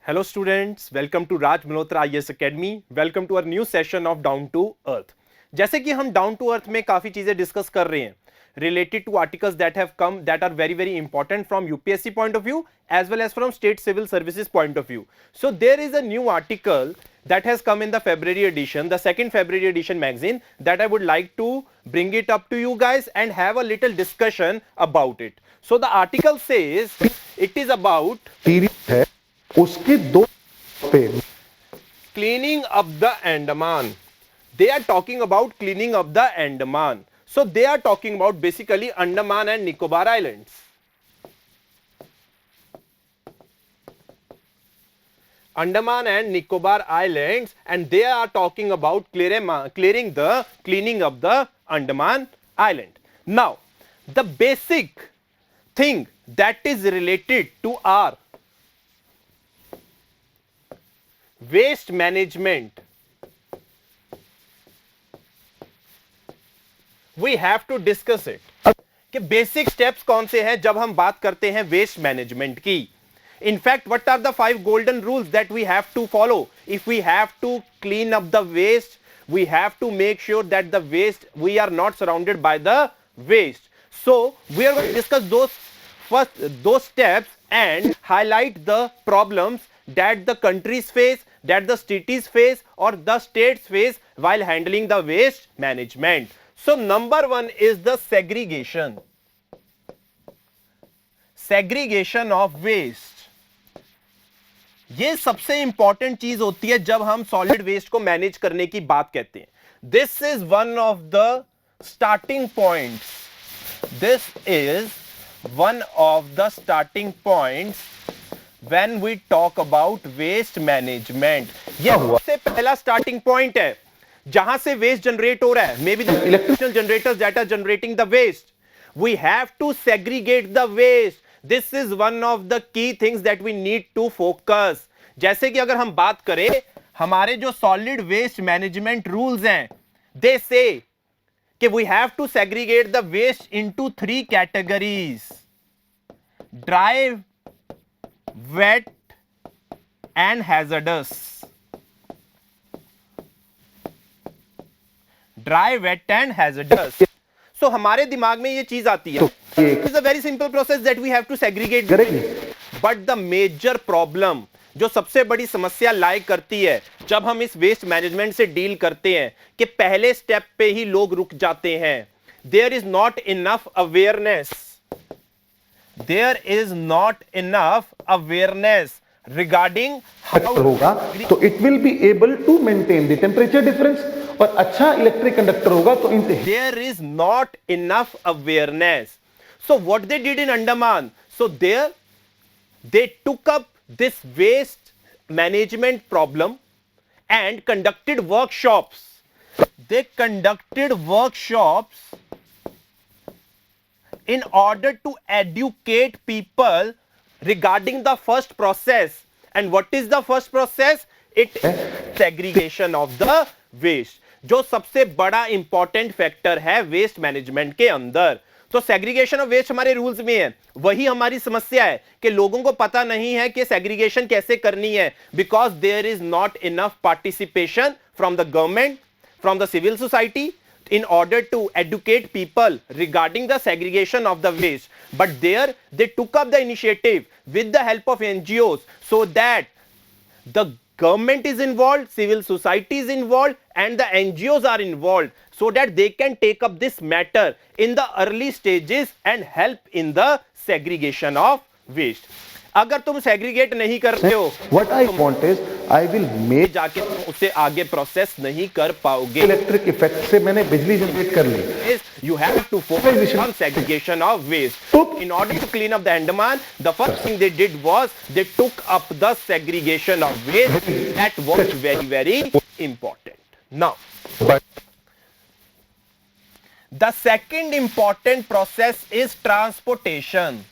Hello students, welcome to Raj Malhotra IAS Academy. Welcome to our new session of Down to Earth. जैसे कि हम down to earth में काफी चीजें discuss कर रहे हैं related to articles that have come that are very important from UPSC point of view as well as from state civil services point of view. So there is a new article that has come in the February edition, the second February edition magazine, that I would like to bring it up to you guys and have a little discussion about it. So the article says it is about series है उसके दो पे cleaning up the Andaman. They are talking about cleaning up the Andaman. So they are talking about basically Andaman and Nicobar Islands. Andaman and Nicobar Islands, and they are talking about cleaning up the Andaman Island. Now, the basic thing that is related to our waste management, we have to discuss it कि basic steps कौन से हैं जब हम बात करते हैं waste management की. In fact, what are the 5 golden rules that we have to follow if we have to clean up the waste? We have to make sure that the waste, we are not surrounded by the waste. So we are going to discuss those steps and highlight the problems that the countries face, that the cities face or the states face while handling the waste management. So number 1 is the segregation of waste. ये सबसे important चीज होती है जब हम solid waste को manage करने की बात कहते हैं. This is one of the starting points. This is one of the starting points when we talk about waste management. ये सबसे पहला स्टार्टिंग पॉइंट है जहां से वेस्ट जनरेट हो रहा है. Maybe the electrical generators that are generating the waste. We have to segregate the waste. This is one of the key things that we need to focus. जैसे कि अगर हम बात करें हमारे जो सॉलिड वेस्ट मैनेजमेंट रूल्स हैं, they say कि we have to segregate the waste into 3 categories: dry, wet and hazardous. Dry, wet and hazardous. So हमारे दिमाग में ये चीज आती है. It's a very simple process that we have to segregate. But the major problem, जो सबसे बड़ी समस्या लाई करती है जब हम इस वेस्ट मैनेजमेंट से डील करते हैं, कि पहले स्टेप पे ही लोग रुक जाते हैं. There is not enough awareness. There is not enough awareness regarding how होगा तो it will be able to maintain the temperature difference और अच्छा इलेक्ट्रिक कंडक्टर होगा. तो there is not enough awareness. So what they did in Andaman, so there they took up this waste management problem and conducted workshops. They conducted workshops in order to educate people regarding the first process. And what is the first process? It is segregation of the waste, जो सबसे बड़ा important factor है waste management के अंदर. तो segregation of waste हमारे rules में है. वही हमारी समस्या है कि लोगों को पता नहीं है कि सेग्रीगेशन कैसे करनी है, because there is not enough participation from the government, from the civil society in order to educate people regarding the segregation of the waste. But there they took up the initiative with the help of NGOs, so that the government is involved, civil society is involved and the NGOs are involved, so that they can take up this matter in the early stages and help in the segregation of waste. अगर तुम segregate नहीं करते हो, what I want is I will make जाके उसे आगे process नहीं कर पाओगे. इलेक्ट्रिक इफेक्ट से मैंने बिजली जनरेट कर ली. You have to focus on segregation of waste. In order to clean up the Andaman, the first thing they did was they took up the segregation of waste. That was very important. Now, the second important process is transportation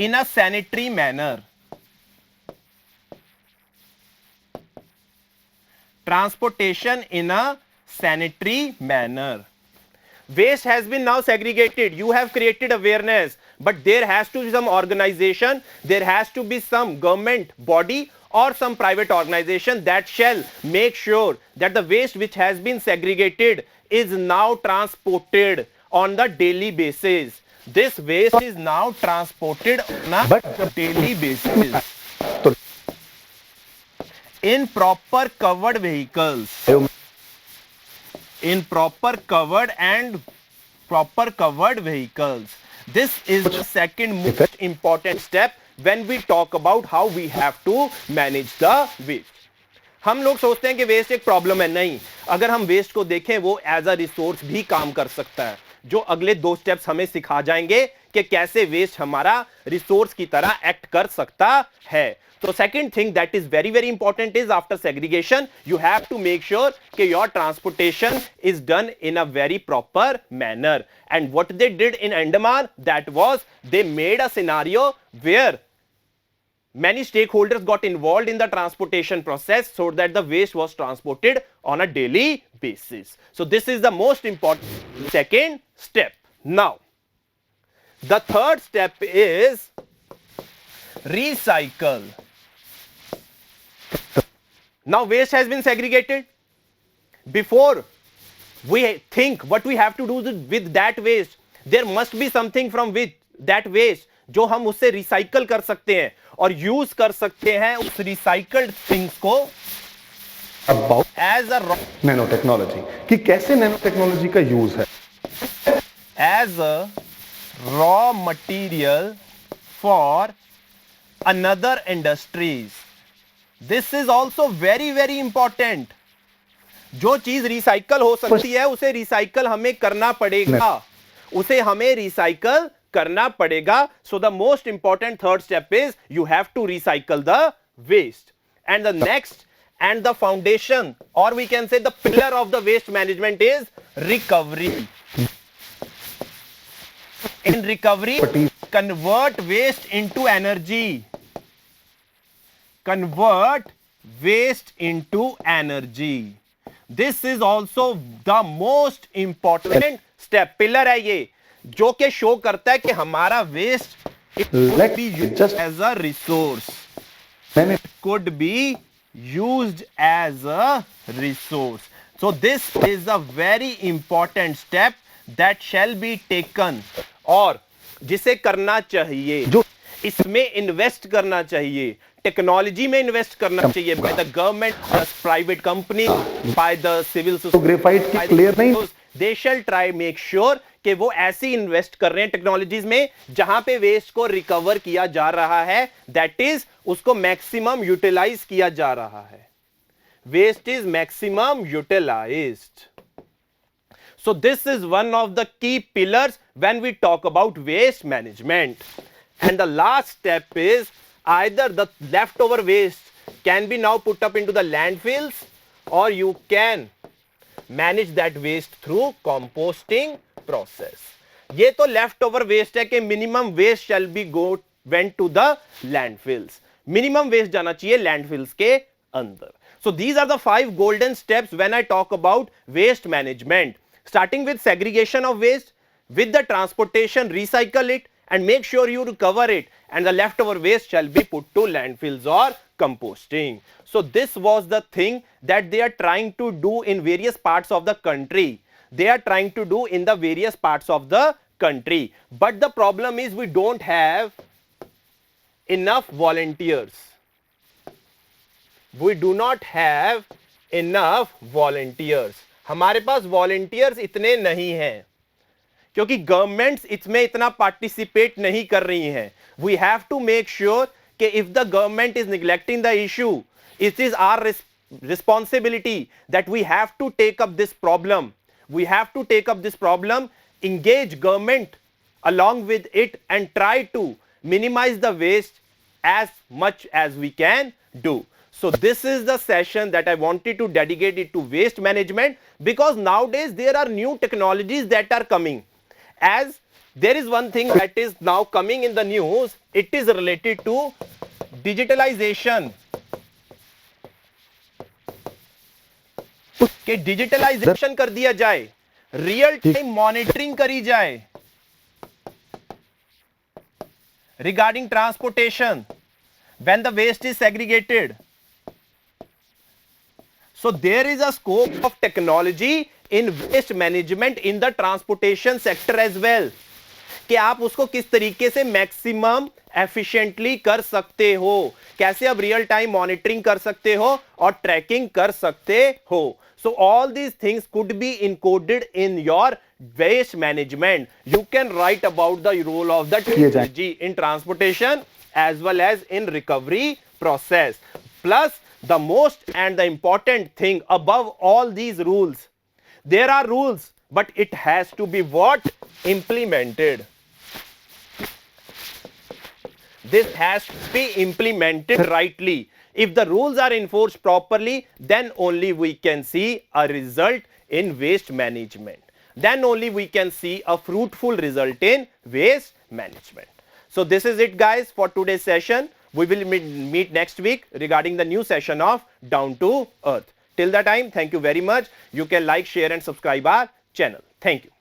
in a sanitary manner. Transportation in a sanitary manner. Waste has been now segregated. You have created awareness. but there has to be some organization, there has to be some government body or some private organization that shall make sure that the waste which has been segregated is now transported on the daily basis. This waste is now transported on a daily basis तो in proper covered vehicles. In proper covered vehicles. This is the second most important step when we talk about how we have to manage the waste. हम लोग सोचते हैं कि waste एक problem है, नहीं, अगर हम वेस्ट को देखें वो एज अ रिसोर्स भी काम कर सकता है, जो अगले 2 स्टेप्स हमें सिखा जाएंगे कि कैसे वेस्ट हमारा रिसोर्स की तरह एक्ट कर सकता है. So second thing that is very very important is after segregation you have to make sure that your transportation is done in a very proper manner. And what they did in Andaman, that was they made a scenario where many stakeholders got involved in the transportation process so that the waste was transported on a daily basis. So this is the most important second step. Now the third step is recycle. Now waste has been segregated. Before we think what we have to do with that waste, there must be something from with that waste जो हम उससे recycle कर सकते हैं और use कर सकते हैं उस रिसाइकल्ड थिंग्स को about as a nano technology, कि कैसे नैनो टेक्नोलॉजी का यूज है as a raw material for another industries. This is also very very important. जो चीज रिसाइकल हो सकती है उसे रिसाइकल हमें करना पड़ेगा, उसे हमें रिसाइकल करना पड़ेगा. So the most important third step is you have to recycle the waste. And the next and the foundation, or we can say the pillar of the waste management is recovery. In recovery, convert waste into energy. Convert waste into energy. This is also the most important step. Pillar है ये जो कि show करता है कि हमारा waste could be used as a resource. Could be used as a resource. So this is a very important step that shall be taken, और जिसे करना चाहिए, जो इसमें इन्वेस्ट करना चाहिए, टेक्नोलॉजी में इन्वेस्ट करना चाहिए by the government, private company, by the civil society. Graphite की क्लियर नहीं, They shall try make sure कि वो ऐसी इन्वेस्ट कर रहे हैं टेक्नोलॉजीज में जहां पे वेस्ट को रिकवर किया जा रहा है, दैट इज उसको मैक्सिमम यूटिलाइज किया जा रहा है. Waste is maximum utilized. So this is one of the key pillars when we talk about waste management. And the last step is either the leftover waste can be now put up into the landfills, or you can manage that waste through composting process. ये तो leftover waste है कि minimum waste shall be went to the landfills. Minimum waste जाना चाहिए landfills के अंदर. So these are the 5 golden steps when I talk about waste management. Starting with segregation of waste, with the transportation, recycle it and make sure you recover it, and the leftover waste shall be put to landfills or composting. So this was the thing that they are trying to do in various parts of the country. They are trying to do in the various parts of the country. But the problem is we don't have enough volunteers. We do not have enough volunteers. हमारे पास volunteers इतने नहीं हैं क्योंकि governments इसमें इतना participate नहीं कर रही हैं. We have to make sure कि if the government is neglecting the issue, it is our responsibility that we have to take up this problem. We have to take up this problem, engage government along with it and try to minimize the waste as much as we can do. So this is the session that I wanted to dedicate it to waste management, because nowadays there are new technologies that are coming. As there is one thing that is now coming in the news, it is related to digitalization. कि digitalisation कर दिया जाए, real time monitoring करी जाए, regarding transportation when the waste is segregated. So there is a scope of technology in waste management in the transportation sector as well, कि आप उसको किस तरीके से मैक्सिमम एफिशिएंटली कर सकते हो, कैसे आप रियल टाइम मॉनिटरिंग कर सकते हो और ट्रैकिंग कर सकते हो. So all these things could be encoded in your waste management. You can write about the role of the technology in transportation as well as in recovery process. Plus the most and the important thing above all these rules, there are rules, but it has to be what? Implemented. This has to be implemented rightly. If the rules are enforced properly, then only we can see a result in waste management. Then only we can see a fruitful result in waste management. So this is it, guys, for today's session. We will meet next week regarding the new session of Down to Earth. Till that time, thank you very much. You can like, share and subscribe our channel. Thank you.